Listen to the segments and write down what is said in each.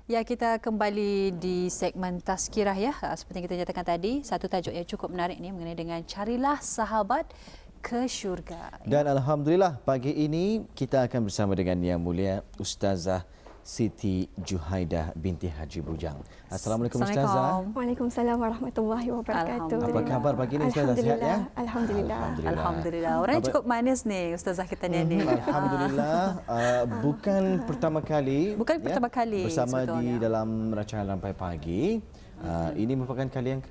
Ya, kita kembali di segmen Tazkirah ya. Seperti yang kita nyatakan tadi, satu tajuk yang cukup menarik ni mengenai dengan carilah sahabat ke syurga. Dan Alhamdulillah pagi ini kita akan bersama dengan Yang Mulia Ustazah Siti Juhaidah binti Haji Bujang. Assalamualaikum Ustazah. Waalaikumsalam warahmatullahi wabarakatuh. Apa khabar pagi ini Ustazah, sihat ya? Alhamdulillah. Alhamdulillah. Orang cukup manis ni Ustazah kita ni. Alhamdulillah. Bukan pertama kali. Bukan pertama kali bersama sebetulnya. di dalam rancangan Lampai Pagi. Ini merupakan kali yang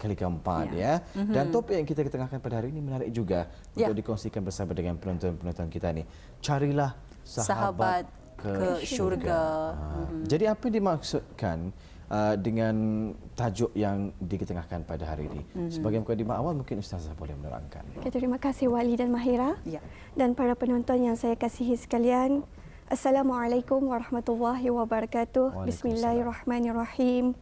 kali keempat ya. Dan topik yang kita ketengahkan pada hari ini menarik juga untuk dikongsikan bersama dengan penonton-penonton kita ni. Carilah sahabat ke syurga. Jadi apa yang dimaksudkan dengan tajuk yang diketengahkan pada hari ini? Sebagai mukadimah awal mungkin Ustazah boleh menerangkan. Okay, terima kasih Wali dan Mahira dan para penonton yang saya kasihi sekalian. Assalamualaikum warahmatullahi wabarakatuh. Bismillahirrahmanirrahim.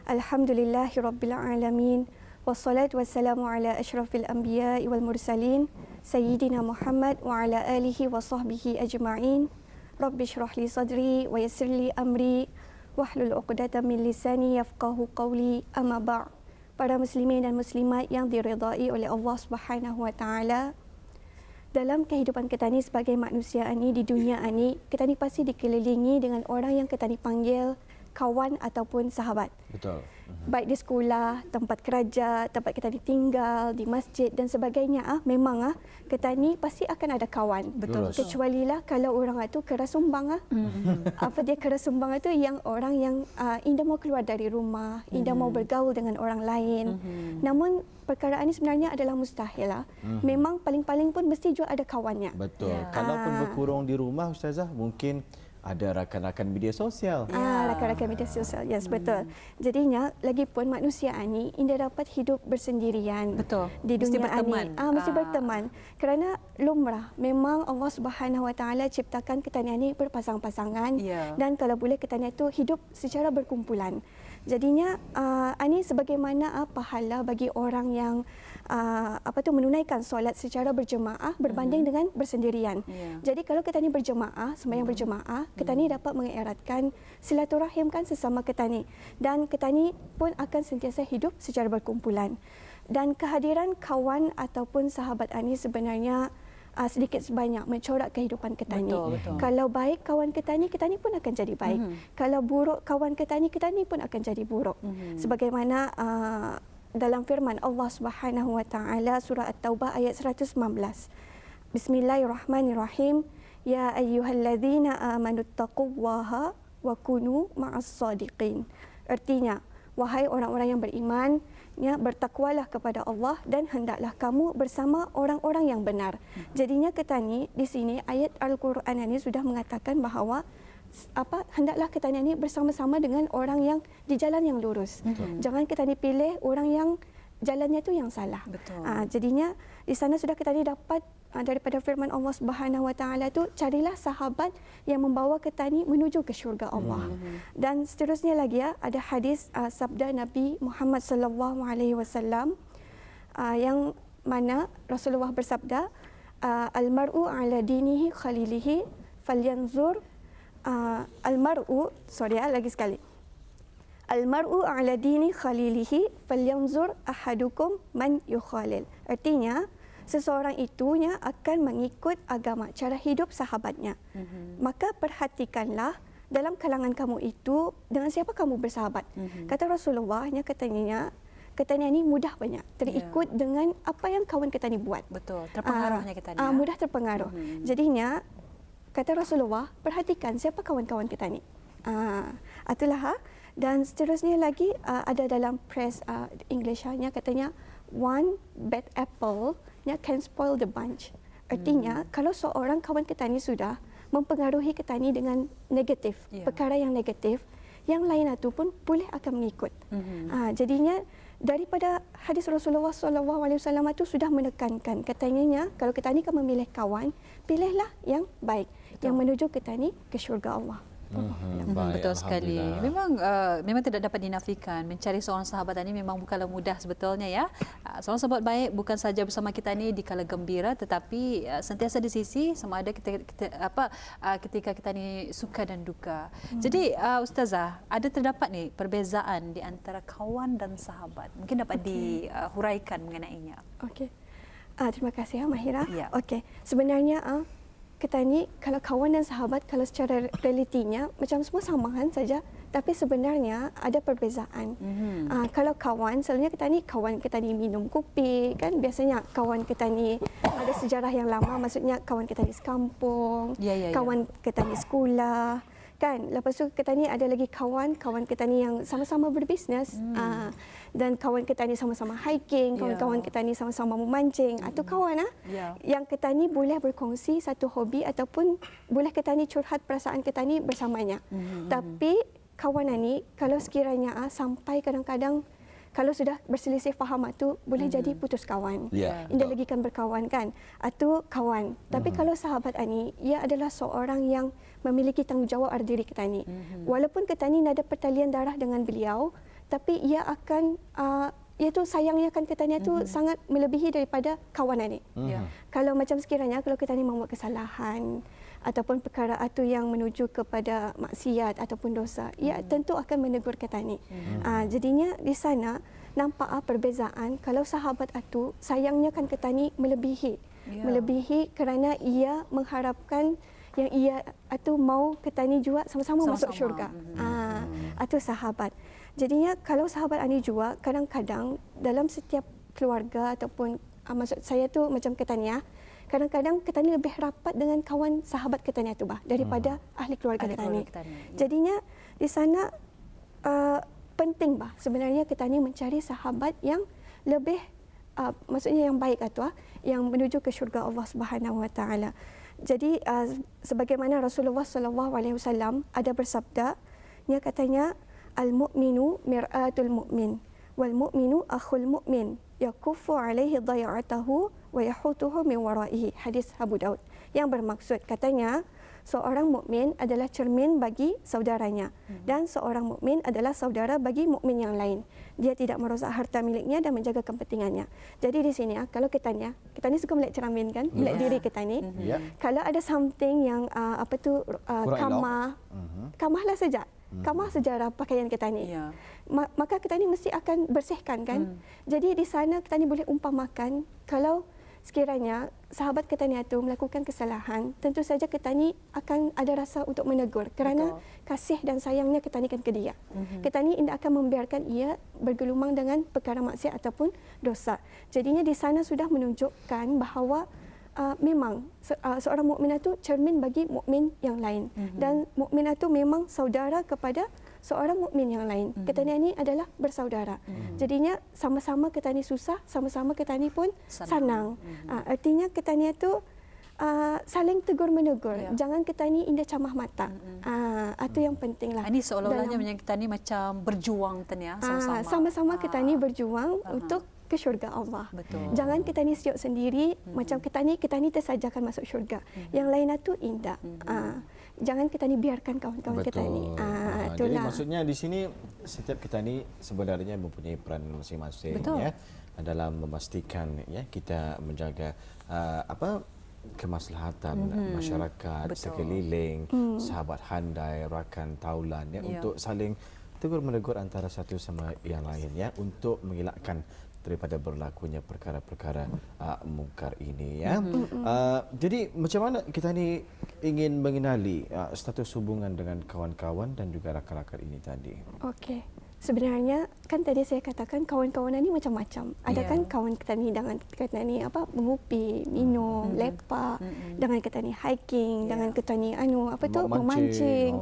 Alhamdulillahirabbil alamin. Wassalatu wassalamu ala asyrafil anbiya'i wal mursalin sayyidina Muhammad wa ala alihi wa sahbihi ajma'in. Rabbi syrah li sadri wa yassir li amri wahlul 'uqdatam min lisani yafqahu qawli. Amma ba'. Para muslimin dan muslimat yang diridai oleh Allah Subhanahu wa taala, dalam kehidupan kita ni sebagai manusia ni di dunia ni, kita ni pasti dikelilingi dengan orang yang kita dipanggil kawan ataupun sahabat. Betul. Baik di sekolah, tempat kerja, tempat kita ditinggal, di masjid dan sebagainya, memang kita ni pasti akan ada kawan. Betul. Kecuali lah kalau orang itu keras sumbang. Apa dia keras sumbang itu yang orang yang indah mau keluar dari rumah, indah mau bergaul dengan orang lain. Namun perkara ini sebenarnya adalah mustahil. Memang paling-paling pun mesti juga ada kawannya. Betul. Kalaupun berkurung di rumah Ustazah, mungkin ada rakan-rakan media sosial. Rakan-rakan media sosial. Yes, betul. Jadinya, lagipun manusia ini indah dapat hidup bersendirian. Betul. Di dunia berteman. ini. Mesti berteman. Kerana lumrah, memang Allah Subhanahu Wa Taala ciptakan kita ni berpasang-pasangan. Dan kalau boleh kita ni itu hidup secara berkumpulan. Jadinya, ini sebagaimana pahala bagi orang yang menunaikan solat secara berjemaah berbanding dengan bersendirian. Jadi kalau kita ni berjemaah, sembahyang berjemaah, kita ni dapat mengeratkan silaturahim kan sesama kita ni. Dan kita ni pun akan sentiasa hidup secara berkumpulan. Dan kehadiran kawan ataupun sahabat ini sebenarnya sedikit sebanyak mencorak kehidupan kita ni. Kalau baik kawan kita ni pun akan jadi baik. Kalau buruk kawan kita ni pun akan jadi buruk. Sebagaimana dalam firman Allah Subhanahu Wa Taala surah At-Taubah ayat 119. Bismillahirrahmanirrahim. Ya ayyuhalladzina amanu taqullaha wa kunu ma'as sadiqin. Artinya, wahai orang-orang yang beriman, bertakwalah kepada Allah dan hendaklah kamu bersama orang-orang yang benar. Jadinya kita ni di sini ayat Al-Quran ini sudah mengatakan bahawa hendaklah kita ni bersama-sama dengan orang yang di jalan yang lurus. Jangan kita ni pilih orang yang jalannya tu yang salah. Jadinya di sana sudah kita ni dapat daripada firman Allah Subhanahu Wa Taala tu, carilah sahabat yang membawa kita ni menuju ke syurga Allah. Dan seterusnya lagi ada hadis sabda Nabi Muhammad sallallahu alaihi wasallam yang mana Rasulullah bersabda, al-mar'u ala dinihi khalilihi falyanzur Al-mar'u ala dini khalilihi falyanzur ahadukum man yukhalil. Artinya, seseorang itunya akan mengikut agama, cara hidup sahabatnya. Maka perhatikanlah dalam kalangan kamu itu dengan siapa kamu bersahabat. Kata Rasulullah, katanya ni mudah banyak terikut dengan apa yang kawan kita ni buat. Betul, terpengaruhnya kita ni. Mudah terpengaruh. Jadinya, kata Rasulullah, perhatikan siapa kawan-kawan kita ni. Itulah. Dan seterusnya lagi ada dalam press Englishnya katanya, one bad apple can spoil the bunch. Artinya, kalau seorang kawan kita ni sudah mempengaruhi kita ni dengan negatif, perkara yang negatif, yang lain itu pun boleh akan mengikut. Jadinya, daripada hadis Rasulullah SAW itu sudah menekankan, katanya kalau kita ni akan memilih kawan, pilihlah yang baik, yang menuju kita ni ke syurga Allah. Betul sekali. Memang tidak dapat dinafikan mencari seorang sahabat ini memang bukanlah mudah sebetulnya ya. Seorang sahabat baik bukan saja bersama kita ni di kala gembira tetapi sentiasa di sisi sama ada ketika kita ni suka dan duka. Jadi Ustazah, ada terdapat ni perbezaan di antara kawan dan sahabat. Mungkin dapat dihuraikan mengenainya. Okey. Terima kasih Mahira. Ya. Okey. Sebenarnya kita ni kalau kawan dan sahabat kalau secara realitinya macam semua samahan saja tapi sebenarnya ada perbezaan. Kalau kawan selalunya kawan kita ni minum kopi kan, biasanya kawan kita ni ada sejarah yang lama, maksudnya kawan kita ni sekampung, kawan kita ni sekolah kan. Lepas tu kita ni ada lagi kawan kita ni yang sama-sama berbisnes, dan kawan kita ni sama-sama hiking, kawan-kawan kita ni sama-sama memancing, atau kawan yang kita ni boleh berkongsi satu hobi ataupun boleh kita ni curhat perasaan kita ni bersamanya. Tapi kawan ni kalau sekiranya sampai kadang-kadang kalau sudah berselisih faham tu boleh jadi putus kawan. Indah lagi kan berkawan kan atau kawan. Tapi kalau sahabat ni ia adalah seorang yang memiliki tanggungjawab pada diri kita ni. Walaupun kita ni ada pertalian darah dengan beliau, tapi ia akan iaitu sayangnya kan kita ni tu sangat melebihi daripada kawan ni. Kalau macam sekiranya kalau kita ni membuat kesalahan ataupun perkara itu yang menuju kepada maksiat ataupun dosa, ia tentu akan menegur kita ni. Jadinya di sana nampak perbezaan. Kalau sahabat itu sayangnya kan kita ni melebihi kerana ia mengharapkan yang ia itu mau kita ni juga sama-sama masuk syurga. Itu sahabat. Jadinya kalau sahabat ini juga kadang-kadang dalam setiap keluarga ataupun maksud saya tu macam kita ni kadang-kadang kita ni lebih rapat dengan kawan sahabat kita ni tu daripada ahli keluarga kita ni. Jadinya di sana penting sebenarnya kita ni mencari sahabat yang lebih maksudnya yang baik yang menuju ke syurga Allah Subhanahu Wa Taala. Jadi sebagaimana Rasulullah sallallahu alaihi wasallam ada bersabda, nya katanya al-mu'minu mir'atul mu'min wal mu'minu akhul mu'min yakuffu alaihi dhai'atahu wa yahutuhu min waraihi. Hadis Abu Daud yang bermaksud katanya seorang mukmin adalah cermin bagi saudaranya dan seorang mukmin adalah saudara bagi mukmin yang lain. Dia tidak merosak harta miliknya dan menjaga kepentingannya. Jadi di sini kalau kita ni suka melek cermin kan, melek diri kita ni. Kalau ada something yang kamahlah saja. Kamah sejarah pakaian kita ni. Maka kita ni mesti akan bersihkan kan. Jadi di sana kita ni boleh umpamakan kalau sekiranya sahabat kita ni itu melakukan kesalahan, tentu saja kita ni akan ada rasa untuk menegur kerana kasih dan sayangnya kita ni kan ke dia. Kita ni tidak akan membiarkan ia bergelumang dengan perkara maksiat ataupun dosa. Jadinya di sana sudah menunjukkan bahawa memang seorang mukmin itu cermin bagi mukmin yang lain dan mukmin itu memang saudara kepada seorang mukmin yang lain. Kita ni adalah bersaudara. Jadinya sama-sama kita ni susah, sama-sama kita ni pun senang. Artinya kita ni itu saling tegur menegur. Jangan kita ni indah camah mata. Itu yang pentinglah. Ini seolah-olahnya kita ni macam berjuang sama-sama. Sama-sama kita ni berjuang untuk ke syurga Allah. Jangan kita ni siuk sendiri macam kita ni tersajakan masuk syurga. Yang lain itu indah. Jangan kita ni biarkan kawan-kawan kita ni. Jadi maksudnya di sini setiap kita ni sebenarnya mempunyai peran masing-masing dalam memastikan kita menjaga kemaslahatan masyarakat sekeliling, sahabat handai, rakan taulan untuk saling tegur menegur antara satu sama yang lain untuk mengelakkan daripada berlakunya perkara-perkara mungkar ini jadi macam mana kita ni ingin mengenali status hubungan dengan kawan-kawan dan juga rakan-rakan ini tadi? Okey. Sebenarnya kan tadi saya katakan kawan-kawan ni macam-macam. Ada kan kawan kita ni dengan kita ni mengupi, minum, lepak, dengan kita ni hiking, dengan kita ni memancing.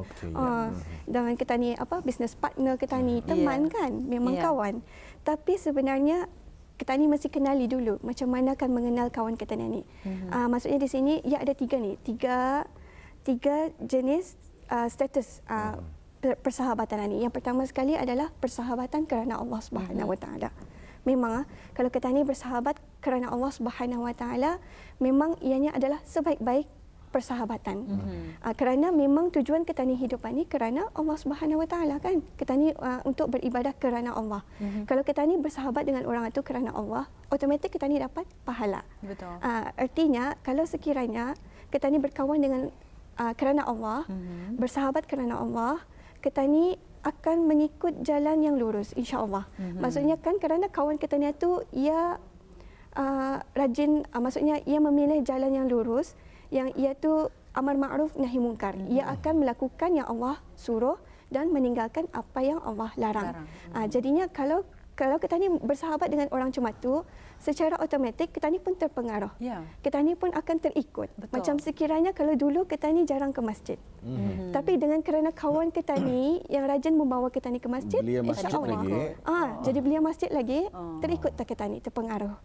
Dengan kita ni business partner kita ni teman kan, memang kawan. Tapi sebenarnya kita ni mesti kenali dulu macam mana kan mengenal kawan kita ni. Maksudnya di sini ada tiga jenis status persahabatan ini. Yang pertama sekali adalah persahabatan kerana Allah Subhanahu Wa Taala. Memang kalau kita ni bersahabat kerana Allah Subhanahu Wa Taala, memang ianya adalah sebaik-baik persahabatan. Kerana memang tujuan kita ni hidup ni kerana Allah Subhanahu Wa Taala kan. Kita ni untuk beribadah kerana Allah. Kalau kita ni bersahabat dengan orang itu kerana Allah, otomatik kita ni dapat pahala. Betul. Artinya kalau sekiranya kita ni berkawan dengan kerana Allah, bersahabat kerana Allah, kita ni akan mengikut jalan yang lurus, insya-Allah. Maksudnya kan kerana kawan kita ni tu ia rajin, maksudnya ia memilih jalan yang lurus, yang ia tu amar ma'ruf nahi munkar. Ia akan melakukan yang Allah suruh dan meninggalkan apa yang Allah larang. Jadinya kalau kita ni bersahabat dengan orang macam tu, secara automatik kita ni pun terpengaruh. Kita ni pun akan terikut. Betul. Macam sekiranya kalau dulu kita ni jarang ke masjid. Tapi dengan kerana kawan kita ni yang rajin membawa kita ni ke masjid, Belia masjid lagi. Jadi belia masjid lagi, terikut tak kita ni, terpengaruh.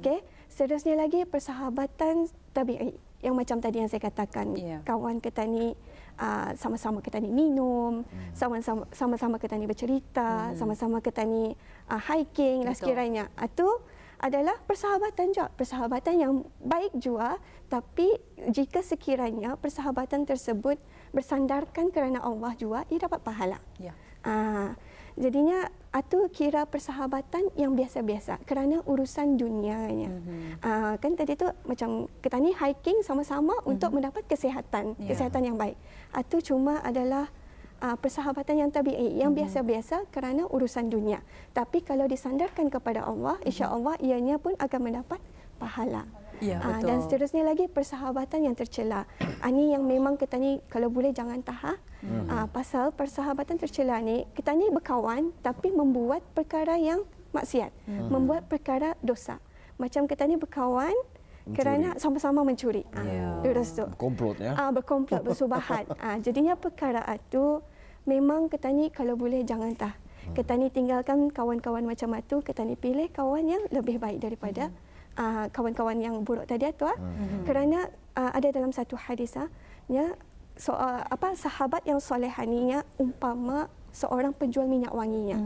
Okey, seterusnya lagi persahabatan tabi'i. Yang macam tadi yang saya katakan, kawan kita ni sama-sama kita ni minum, sama-sama kita ni bercerita, sama-sama kita ni hiking lah sekiranya. Itu adalah persahabatan juga, persahabatan yang baik juga, tapi jika sekiranya persahabatan tersebut bersandarkan kerana Allah juga, ia dapat pahala. Jadinya itu kira persahabatan yang biasa-biasa kerana urusan dunianya. Kan tadi tu macam kita ni hiking sama-sama untuk mendapat kesihatan yang baik. Itu cuma adalah persahabatan yang tabi'i, yang biasa-biasa kerana urusan dunia. Tapi kalau disandarkan kepada Allah, insya-Allah ianya pun akan mendapat pahala. Betul. Dan seterusnya lagi persahabatan yang tercela. Ini yang memang kita ni kalau boleh jangan tahan. Pasal persahabatan tercela ni, kita ni berkawan tapi membuat perkara yang maksiat, membuat perkara dosa. Macam kita ni berkawan kerana sama-sama mencuri. Lurus tu. Berkomplot ya. Berkomplot, bersubahat. Jadinya perkara itu memang kita ni kalau boleh jangan tahan. Kita ni tinggalkan kawan-kawan macam itu, kita ni pilih kawan yang lebih baik daripada kawan-kawan yang buruk tadi tu. Kerana ada dalam satu hadis sahabat yang solehaninya umpama seorang penjual minyak wanginya.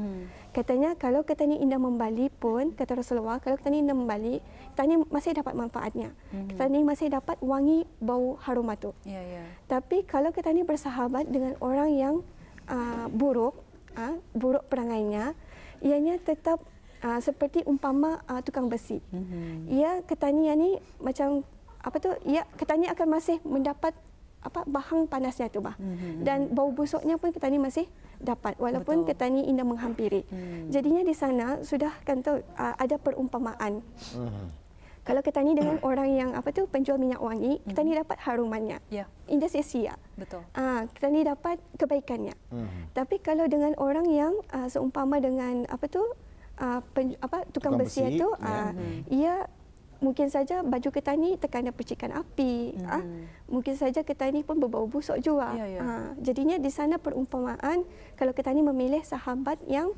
Katanya kalau kita ni indah membali pun, kata Rasulullah, kalau kita ni indah membali, kita ni masih dapat manfaatnya. Kita ni masih dapat wangi bau harum itu. Tapi kalau kita ni bersahabat dengan orang yang buruk perangainya, ianya tetap seperti umpama tukang besi. Ia ketani ni macam ketani akan masih mendapat bahang panasnya tu dan bau busuknya pun ketani masih dapat walaupun ketani indah menghampiri. Jadinya di sana sudah kan tu ada perumpamaan. Kalau ketani dengan orang yang penjual minyak wangi, ketani dapat harumannya. Indah sia-sia. Betul. Ketani dapat kebaikannya. Tapi kalau dengan orang yang seumpama dengan tukang besi itu, ia mungkin saja baju ketani terkena percikan api, mungkin saja ketani pun berbau busuk juga. Jadinya di sana perumpamaan kalau ketani memilih sahabat yang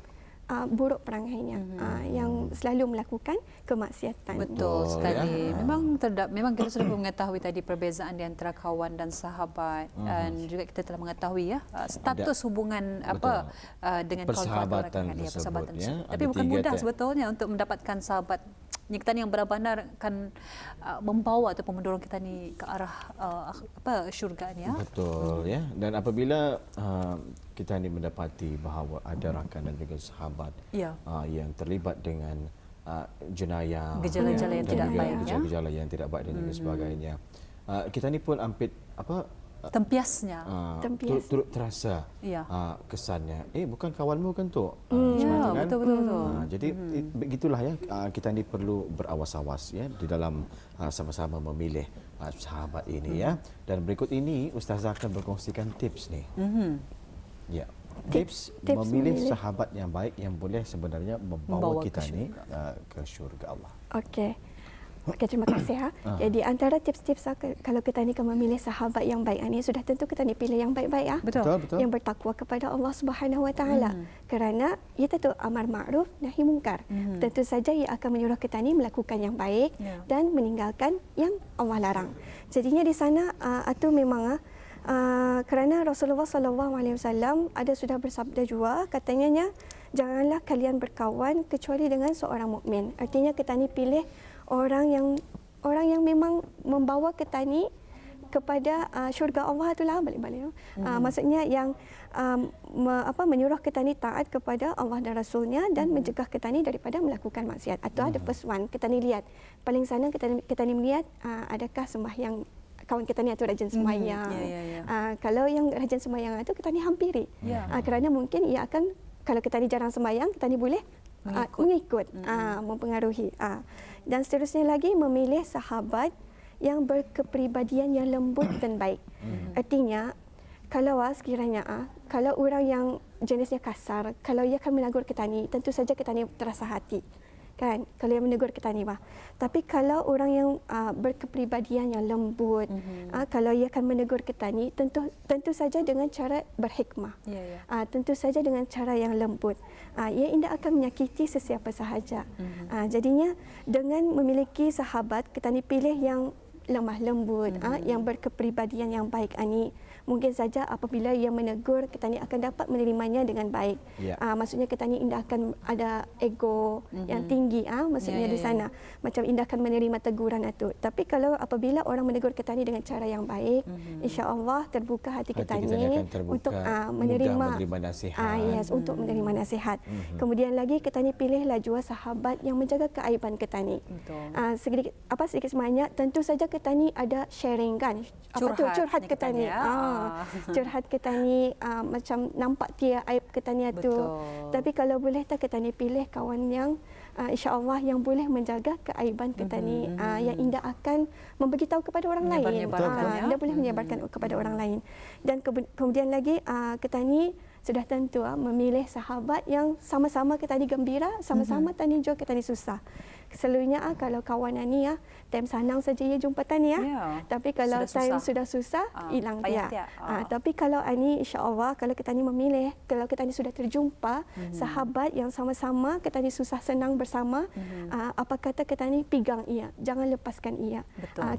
buruk perangainya, yang selalu melakukan kemaksiatan. Betul sekali. Memang kita sudah mengetahui tadi perbezaan di antara kawan dan sahabat, dan juga kita telah mengetahui status hubungan dengan persahabatan tersebut. Tapi bukan mudah sebetulnya untuk mendapatkan sahabat kita ni yang benar-benar akan membawa ataupun mendorong kita ni ke arah syurga ni. Betul ya. Dan apabila kita ni mendapati bahawa ada rakan dan juga sahabat yang terlibat dengan jenayah, gejala-gejala yang tidak baik, gejala-gejala yang tidak baik dan juga sebagainya, kita ni pun hampir tempiasnya turut terasa kesannya bukan kawanmu kan tu kan? Betul. Jadi begitulah ya, kita ni perlu berawas-awas ya di dalam sama-sama memilih sahabat ini ya. Dan berikut ini Ustazah akan berkongsikan tips ni. Tips memilih sahabat yang baik yang boleh sebenarnya membawa kita ni ke syurga Allah. Okey, terima kasih. Jadi antara tips-tips kalau kita ni memilih sahabat yang baik ni, sudah tentu kita ni pilih yang baik-baik Betul. Yang bertakwa kepada Allah Subhanahu Wa Taala. Kerana ia tentu amar ma'ruf nahi munkar. Tentu saja ia akan menyuruh kita ni melakukan yang baik dan meninggalkan yang Allah larang. Jadinya di sana itu memang kerana Rasulullah SAW ada sudah bersabda juga, katanya janganlah kalian berkawan kecuali dengan seorang mukmin. Artinya kita ni pilih orang yang memang membawa kita ni kepada syurga Allah itulah balik-balik. Maksudnya yang menyuruh kita ni taat kepada Allah dan Rasulnya dan mencegah kita ni daripada melakukan maksiat. Atau ada first one, kita ni lihat paling sana kita ni melihat adakah sembahyang kawan kita ni atau rajin sembahyang. Kalau yang rajin sembahyang itu kita ni hampiri. Kerana mungkin ia akan, kalau kita ni jarang sembahyang, kita ni boleh mengikut, mempengaruhi. Dan seterusnya lagi memilih sahabat yang berkepribadian yang lembut dan baik. Artinya kalau sekiranya kalau orang yang jenisnya kasar, kalau ia akan menegur kita ni, tentu saja kita ni terasa hati. Kan, kalau yang menegur kita ni tapi kalau orang yang berkepribadian yang lembut, kalau ia akan menegur kita ni, tentu saja dengan cara berhikmah, tentu saja dengan cara yang lembut, ia tidak akan menyakiti sesiapa sahaja. Jadinya dengan memiliki sahabat, kita ni pilih yang lemah lembut, yang berkepribadian yang baik ni, mungkin saja apabila ia menegur, kita ni akan dapat menerimanya dengan baik. Maksudnya kita ni tidak akan ada ego yang tinggi, maksudnya di sana macam tidak akan menerima teguran itu. Tapi kalau apabila orang menegur kita ni dengan cara yang baik, insya-Allah terbuka hati kita ni untuk menerima nasihat. Untuk menerima nasihat. Kemudian lagi kita ni pilihlah juga sahabat yang menjaga keaiban kita ni. Sedikit sebanyak tentu saja kita ni ada sharing kan, curhat kita ni. Curhat kita ni macam nampak dia aib kita ni tu. Tapi kalau boleh tak kita ni pilih kawan yang insya-Allah yang boleh menjaga keaiban kita ni, yang tidak akan memberitahu kepada orang lain. Dia boleh menyebarkan kepada orang lain. Dan kemudian lagi kita ni sudah tentu memilih sahabat yang sama-sama kita ni gembira, sama-sama tani juga kita ni susah. Selalunya kalau kawan ni time senang saja ia jumpa tani tapi kalau time sudah susah hilang dia. Tapi kalau ni insya-Allah kalau kita ni memilih, kalau kita ni sudah terjumpa sahabat yang sama-sama kita ni susah senang bersama, apa kata kita ni pegang ia, jangan lepaskan ia.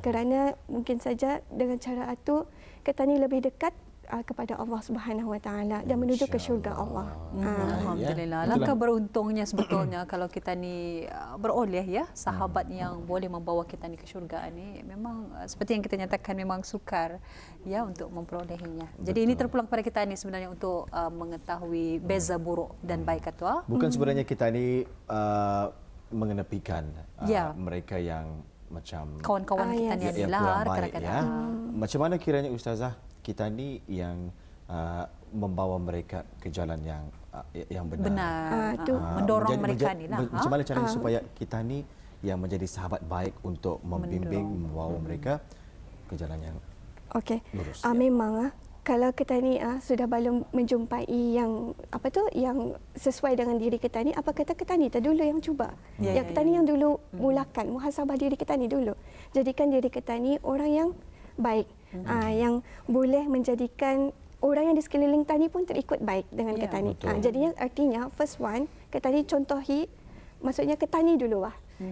Kerana mungkin saja dengan cara itu kita ni lebih dekat kepada Allah Subhanahu Wa Taala dan menuju ke syurga Allah. Alhamdulillah. Langkah beruntungnya sebetulnya kalau kita ni beroleh sahabat yang boleh membawa kita ni ke syurga ni, memang seperti yang kita nyatakan memang sukar untuk memperolehinya. Jadi ini terpulang kepada kita ni sebenarnya untuk mengetahui beza buruk dan baik itu. Bukan sebenarnya kita ni mengenepikan mereka yang macam kawan-kawan kita ni adalah kadang-kadang. Macam mana kiranya Ustazah kita ni yang membawa mereka ke jalan yang benar. Mendorong mereka ni lah. Macam mana caranya supaya kita ni yang menjadi sahabat baik untuk membimbing, membawa mereka ke jalan yang lurus. Memang kalau kita ni sudah belum menjumpai yang yang sesuai dengan diri kita ni, apa kata kita ni dulu yang cuba. Kita ni yang dulu mulakan muhasabah diri kita ni dulu. Jadikan diri kita ni orang yang baik, yang boleh menjadikan orang yang di sekeliling tani pun terikut baik dengan kita ni. Jadinya artinya first one, kita ni contohi, maksudnya kita ni dulu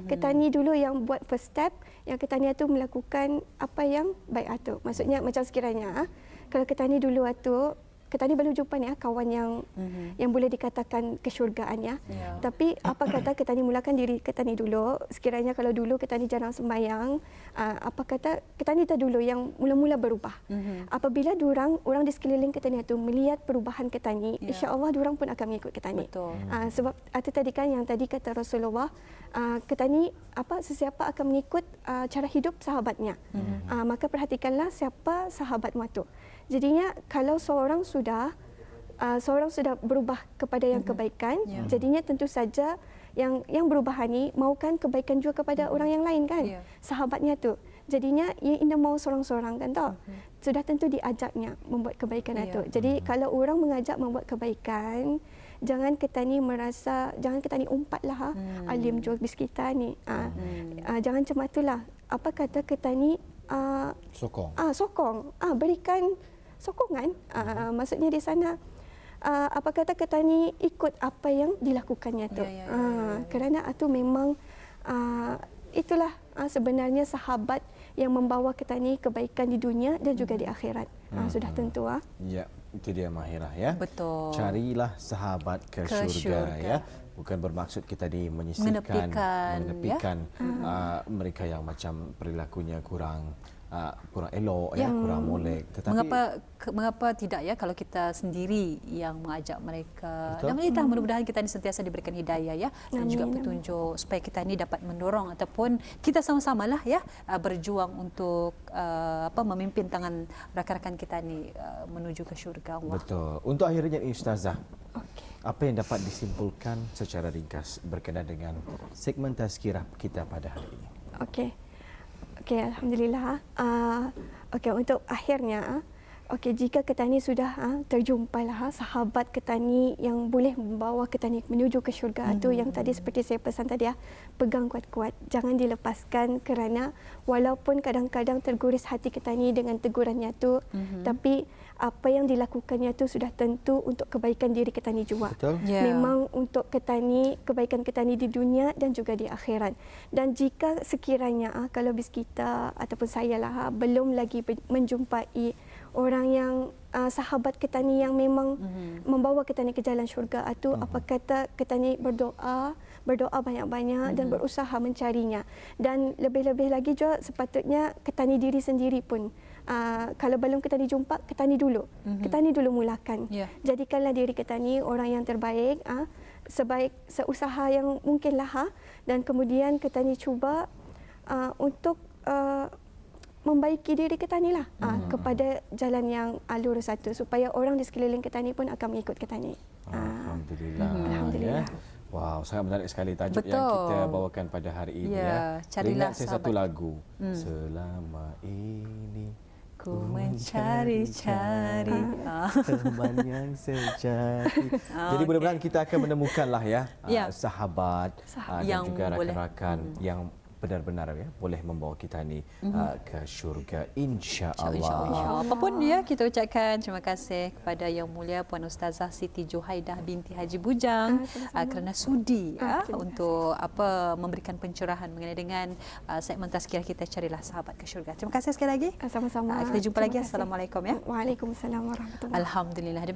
kita ni dulu yang buat first step, yang kita ni tu melakukan apa yang baik tu. Maksudnya macam sekiranya kalau kita ni dulu tu kita ni baru jumpa ni kawan yang boleh dikatakan kesyurgaan Tapi apa kata kita ni mulakan diri kita ni dulu. Sekiranya kalau dulu kita ni jarang sembahyang, apa kata kita ni dulu yang mula-mula berubah. Apabila orang di sekeliling kita ni tu melihat perubahan kita ni, insya-Allah orang pun akan mengikut kita ni. Sebab itu tadi kan yang tadi kata Rasulullah, kita ni sesiapa akan mengikut cara hidup sahabatnya. Maka perhatikanlah siapa sahabatmu tu. Jadinya kalau seorang sudah berubah kepada yang kebaikan, jadinya tentu saja yang berubah ni maukan kebaikan juga kepada orang yang lain kan, sahabatnya tu. Jadinya ia tidak mau seorang-seorang kan tau. Sudah tentu diajaknya membuat kebaikan itu. Jadi kalau orang mengajak membuat kebaikan, jangan kita ni merasa, jangan kita ni umpatlah alim jual bis kita ni. Jangan macam itulah. Apa kata kita ni sokong. Berikan sokongan. Maksudnya di sana apa kata kita ni ikut apa yang dilakukannya tu. Kerana itu memang itulah sebenarnya sahabat yang membawa kita ni kebaikan di dunia dan juga di akhirat. Sudah tentu Ya, itu dia Mahirah ya. Betul. Carilah sahabat ke syurga ya. Bukan bermaksud kita ni menyisihkan, menepikan mereka yang macam perilakunya kurang kurang elok, kurang molek. Tetapi mengapa tidak ya kalau kita sendiri yang mengajak mereka. Betul. Dan mudah-mudahan kita ini sentiasa diberikan hidayah ya, dan juga petunjuk supaya kita ini dapat mendorong ataupun kita sama-samalah ya berjuang untuk memimpin tangan rakan-rakan kita ni menuju ke syurga Allah. betul. Untuk akhirnya Ustazah, apa yang dapat disimpulkan secara ringkas berkenaan dengan segmen tazkirah kita pada hari ini? Okey, alhamdulillah. Untuk akhirnya, jika kita ni sudah terjumpalah sahabat kita ni yang boleh membawa kita ni menuju ke syurga, itu yang tadi seperti saya pesan tadi, pegang kuat-kuat, jangan dilepaskan, kerana walaupun kadang-kadang terguris hati kita ni dengan tegurannya tu, tapi apa yang dilakukannya tu sudah tentu untuk kebaikan diri kita ni juga. Betul. Memang untuk kita ni, kebaikan kita ni di dunia dan juga di akhirat. Dan jika sekiranya kalau bis kita ataupun saya lah belum lagi menjumpai orang yang sahabat kita ni yang memang membawa kita ni ke jalan syurga itu, apa kata kita ni berdoa banyak-banyak dan berusaha mencarinya. Dan lebih-lebih lagi juga sepatutnya kita ni diri sendiri pun kalau belum kita ni jumpa, kita ni dulu mulakan. Jadikanlah diri kita ni orang yang terbaik, seusaha yang mungkinlah, dan kemudian kita ni cuba untuk membaiki diri kita ni lah kepada jalan yang lurus satu, supaya orang di sekeliling kita ni pun akan mengikut kita ni. Alhamdulillah. Wow, sangat menarik sekali tajuk yang kita bawakan pada hari ini Carilah ingat saya satu lagu. Selama ini ku mencari-cari teman yang sejati. Jadi mudah-mudahan kita akan menemukanlah sahabat dan juga rakan-rakan yang benar-benar boleh membawa kita ni ke syurga, insya-Allah. Apapun ya, kita ucapkan terima kasih kepada Yang Mulia Puan Ustazah Siti Juhaidah binti Haji Bujang kerana sudi untuk memberikan pencerahan mengenai dengan segmen tazkirah kita Carilah Sahabat ke Syurga. Terima kasih sekali lagi. Sama-sama. Kita jumpa lagi. Assalamualaikum ya. Waalaikumsalam warahmatullahi wabarakatuh. Alhamdulillah.